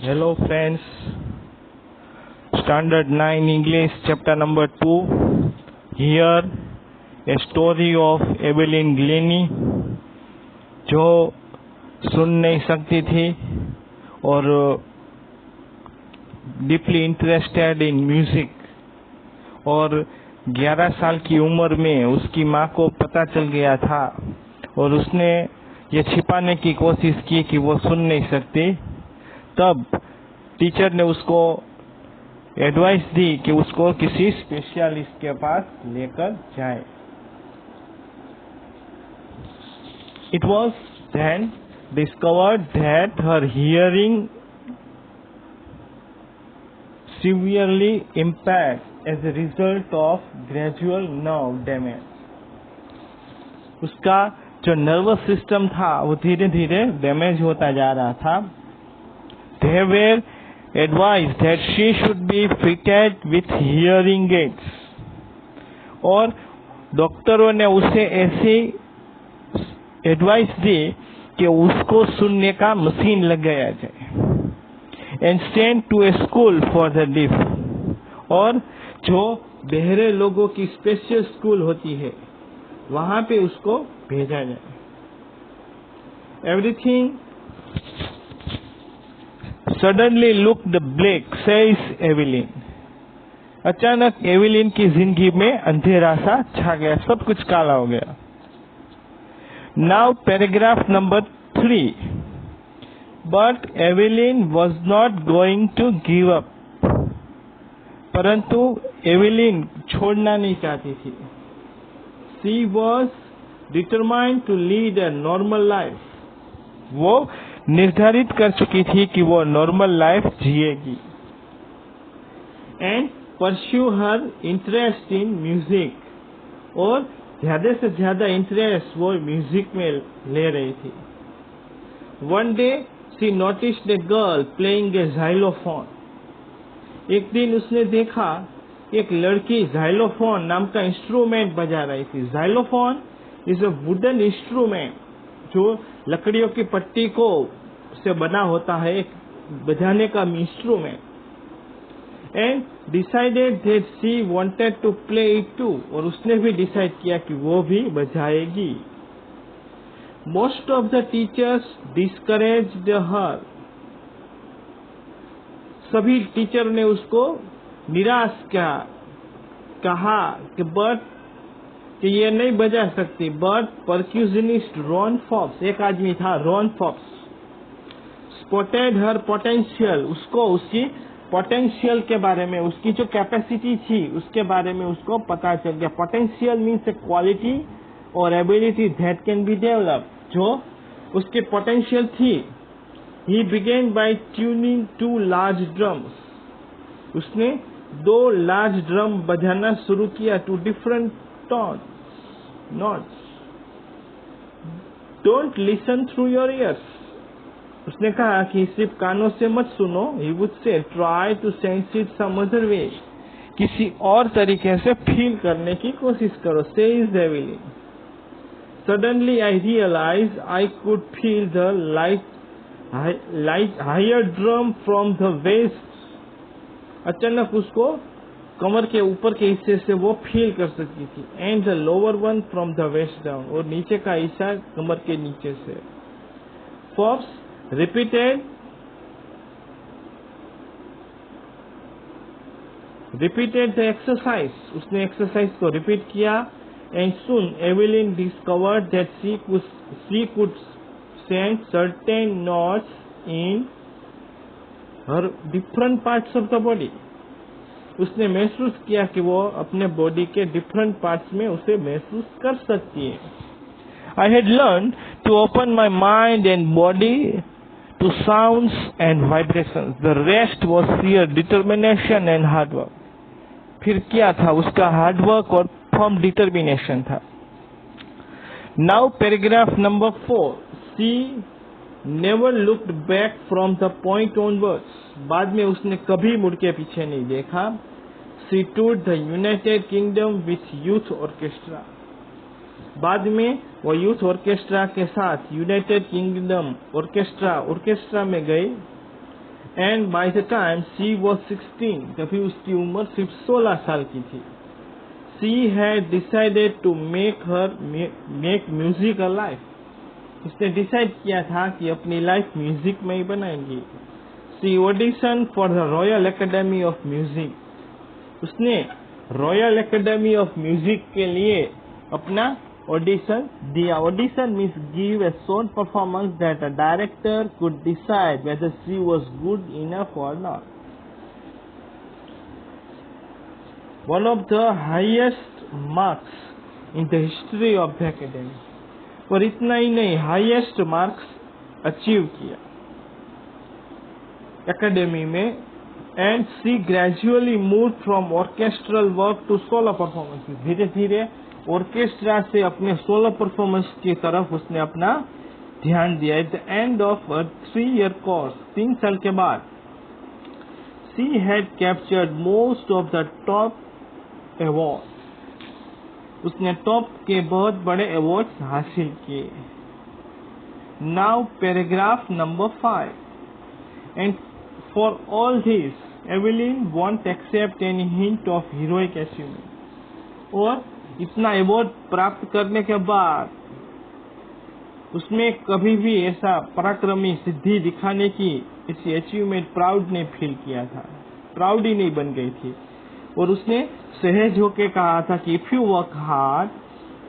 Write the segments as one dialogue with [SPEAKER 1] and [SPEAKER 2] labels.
[SPEAKER 1] Hello friends, Standard 9 English chapter number 2. Here a story of Evelyn Glennie जो सुन नहीं सकती थी और डीपली इंटरेस्टेड इन म्यूजिक और 11 साल की उम्र में उसकी माँ को पता चल गया था और उसने ये छिपाने की कोशिश की कि वो सुन नहीं सकती। तब टीचर ने उसको एडवाइस दी कि उसको किसी स्पेशलिस्ट के पास लेकर जाए। It was then discovered that her hearing severely impaired as a result of gradual nerve damage. उसका जो नर्वस सिस्टम था वो धीरे धीरे डैमेज होता जा रहा था। They were advised that she should be fitted with hearing aids और डॉक्टरों ने उसे ऐसी एडवाइस दी कि उसको सुनने का मशीन लगाया जाए and send to a school for the deaf और जो बहरे लोगों की स्पेशल स्कूल होती है वहां पे उसको भेजा जाए। Everything suddenly looked black says Evelyn. अचानक एवेलिन की जिंदगी में अंधेरा सा छा गया, सब कुछ काला हो गया। Now paragraph number 3। But Evelyn was not going to give up. परंतु एवेलिन छोड़ना नहीं चाहती थी। She was determined to lead a normal life. वो निर्धारित कर चुकी थी कि वो नॉर्मल लाइफ जिएगी and pursue her interest in music और ज्यादा से ज्यादा इंटरेस्ट वो म्यूजिक में ले रही थी। One day she noticed a girl playing a xylophone. एक दिन उसने देखा एक लड़की जाइलोफोन नाम का इंस्ट्रूमेंट बजा रही थी। Xylophone is a wooden instrument जो लकड़ियों की पट्टी को से बना होता है, एक बजाने का instrument. And decided that she wanted to play it too और उसने भी डिसाइड किया कि वो भी बजाएगी। Most of the teachers discouraged her. सभी टीचर ने उसको निराश किया, कहा कि कि ये नहीं बजा सकती। बट परक्यूशनिस्ट रॉन फॉक्स, एक आदमी था Ron Fox, spotted her potential. उसको उसकी पोटेंशियल के बारे में, उसकी जो कैपेसिटी थी उसके बारे में उसको पता चल गया। पोटेंशियल मीन्स ए क्वालिटी और ability that can be develop, जो उसके पोटेंशियल थी। He began by tuning 2 large drums. उसने 2 लार्ज ड्रम बजाना शुरू किया to different tones notes. Don't listen through your ears. उसने कहा कि सिर्फ कानों से मत सुनो। He would say try to sense it some other way. किसी और तरीके से फील करने की कोशिश करो। Says Evelyn. Suddenly I realise I could feel the light higher drum from the waist. अचानक उसको कमर के ऊपर के हिस्से से वो फील कर सकती थी। And the lower one from the waist down और नीचे का हिस्सा कमर के नीचे से। Fox repeated the exercise. उसने एक्सरसाइज को रिपीट किया and soon Evelyn discovered that she could send certain notes in her different parts of the body. उसने महसूस किया कि वो अपने बॉडी के डिफरेंट पार्ट्स में उसे महसूस कर सकती है। I had learn to open my mind and body to sounds and vibrations. The rest was sheer determination and hard work. फिर क्या था? उसका हार्डवर्क और फर्म डिटर्मिनेशन था। Now paragraph number 4। She never looked back from the point onwards. बाद में उसने कभी मुड़ के पीछे नहीं देखा। She toured the United Kingdom with youth orchestra. बाद में वो यूथ ऑर्केस्ट्रा के साथ यूनाइटेड किंगडम ऑर्केस्ट्रा में गई and by the time she was 16, तभी उसकी उम्र सिर्फ 16 साल की थी. She had decided to make music a life. उसने डिसाइड किया था कि अपनी लाइफ म्यूजिक में ही बनाएंगी. She audition for the Royal Academy of Music. उसने रॉयल एकेडमी ऑफ म्यूजिक के लिए अपना ऑडिशन दिया. Audition means give a short performance that a director could decide whether she was good enough और not. One of the highest marks in the history of the academy. और इतना ही नहीं, highest marks achieve किया academy में. And she gradually move from orchestral work to solo performance. धीरे धीरे orchestra से अपने सोलो परफॉर्मेंस की तरफ उसने अपना ध्यान दिया. At the end of a 3-year course, 3 साल के बाद, she had captured most of the top award. उसने टॉप के बहुत बड़े अवार्ड्स हासिल किए. Now paragraph number 5. And for all this Evelyn won't accept any hint of heroic achievement. और इतना अवार्ड प्राप्त करने के बाद उसमें कभी भी ऐसा पराक्रमी सिद्धि दिखाने की ऐसी अचीवमेंट प्राउड ने फील किया था, प्राउड ही नहीं बन गई थी. और उसने सहज होके कहा था कि if you work hard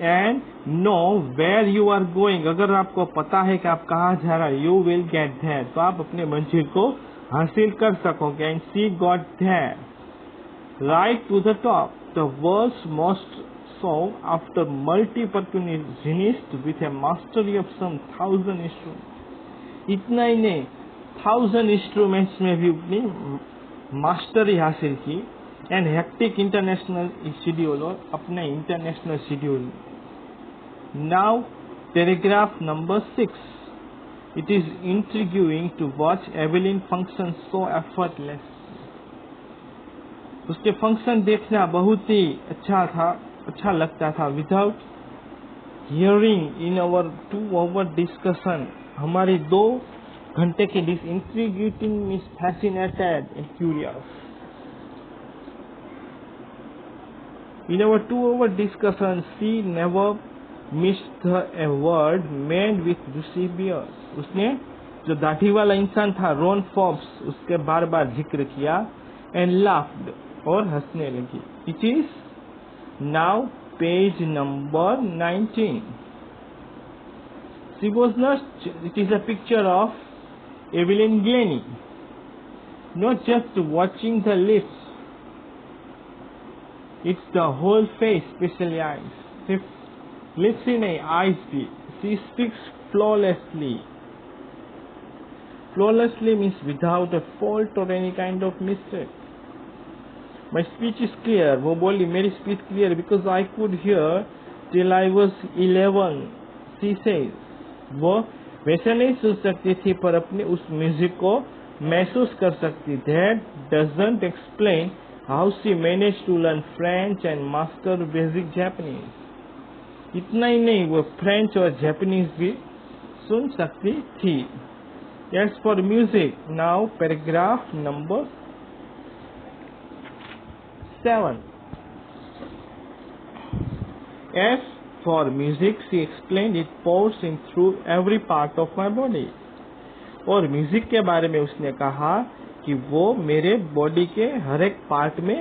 [SPEAKER 1] and know where you are going, अगर आपको पता है कि आप कहाँ जा रहे हैं, यू विल गेट देयर, तो आप अपने मंजिल को हासिल कर सकोगे. And she got there right to the top, the world's most song after multi-percussionist with a mastery of some 1000 instruments. इतना ही नहीं, 1000 इंस्ट्रूमेंट्स में भी अपनी मास्टरी हासिल की. एंड हेक्टिक इंटरनेशनल शेड्यूल, और अपने international schedule. Now paragraph number 6. It is intriguing to watch Evelyn function so effortless. उसके फंक्शन देखना बहुत ही अच्छा लगता था. Without hearing in our 2 hour discussion, हमारी 2 घंटे की intriguing means fascinated and curious. In our 2 hour discussion she never missed a word meant with Eusebius. उसने जो दाढ़ी वाला इंसान था रॉन फॉब्स, उसके बार बार जिक्र किया. एंड लाफ्ड, और हंसने लगी. It is now page number 19. She was not, it is a picture of Evelyn Glennie, not just watching the lips, it's the whole face, especially eyes. If lips in eyes भी. She speaks flawlessly. Flawlessly means without a fault or any kind of mistake. My speech is clear. वो बोली मेरी speech clear, because I could hear till I was 11. She says, वो वैसे नहीं सुन सकती थी पर अपने उस म्यूजिक को महसूस कर सकती. That doesn't explain how she managed to learn French and master basic Japanese. इतना ही नहीं, वो फ्रेंच और जापानीज भी सुन सकती थी. As for music, now paragraph number 7. As for music, she explained, it pours in through every part of my body. और music के बारे में उसने कहा कि वो मेरे बॉडी के हर एक पार्ट में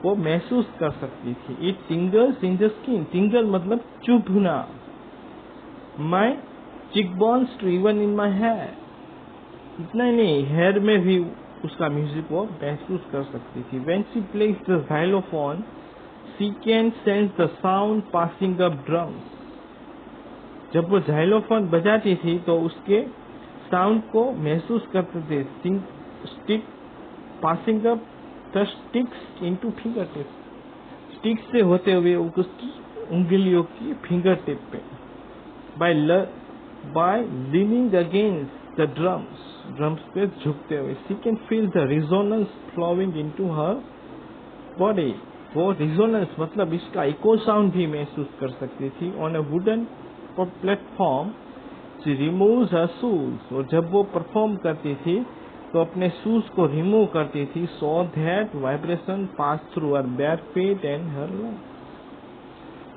[SPEAKER 1] वो महसूस कर सकती थी. It tingles in the skin. Tingle मतलब चुभना. My cheek bones too even in my hair. इतना ही नहीं, हेयर में भी उसका म्यूजिक वो महसूस कर सकती थी. When she plays the xylophone, she can sense the sound passing up drums. जब वो xylophone बजाती थी तो उसके साउंड को महसूस करते थे. Stick passing up the sticks into fingertips. Sticks से होते हुए उसकी उंगलियों की फिंगर टिप पे. By leaning against the drums पे झुकते हुए. She can feel the resonance flowing into her body. वो resonance मतलब इसका echo sound भी महसूस कर सकती थी. On a wooden platform, she removes her shoes. और जब वो परफॉर्म करती थी तो अपने शूज को रिमूव करती थी so that vibration pass through her bare feet and her lungs,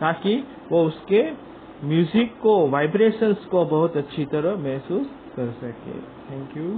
[SPEAKER 1] ताकि वो उसके म्यूजिक को, वाइब्रेशंस को बहुत अच्छी तरह महसूस कर सके। Thank you.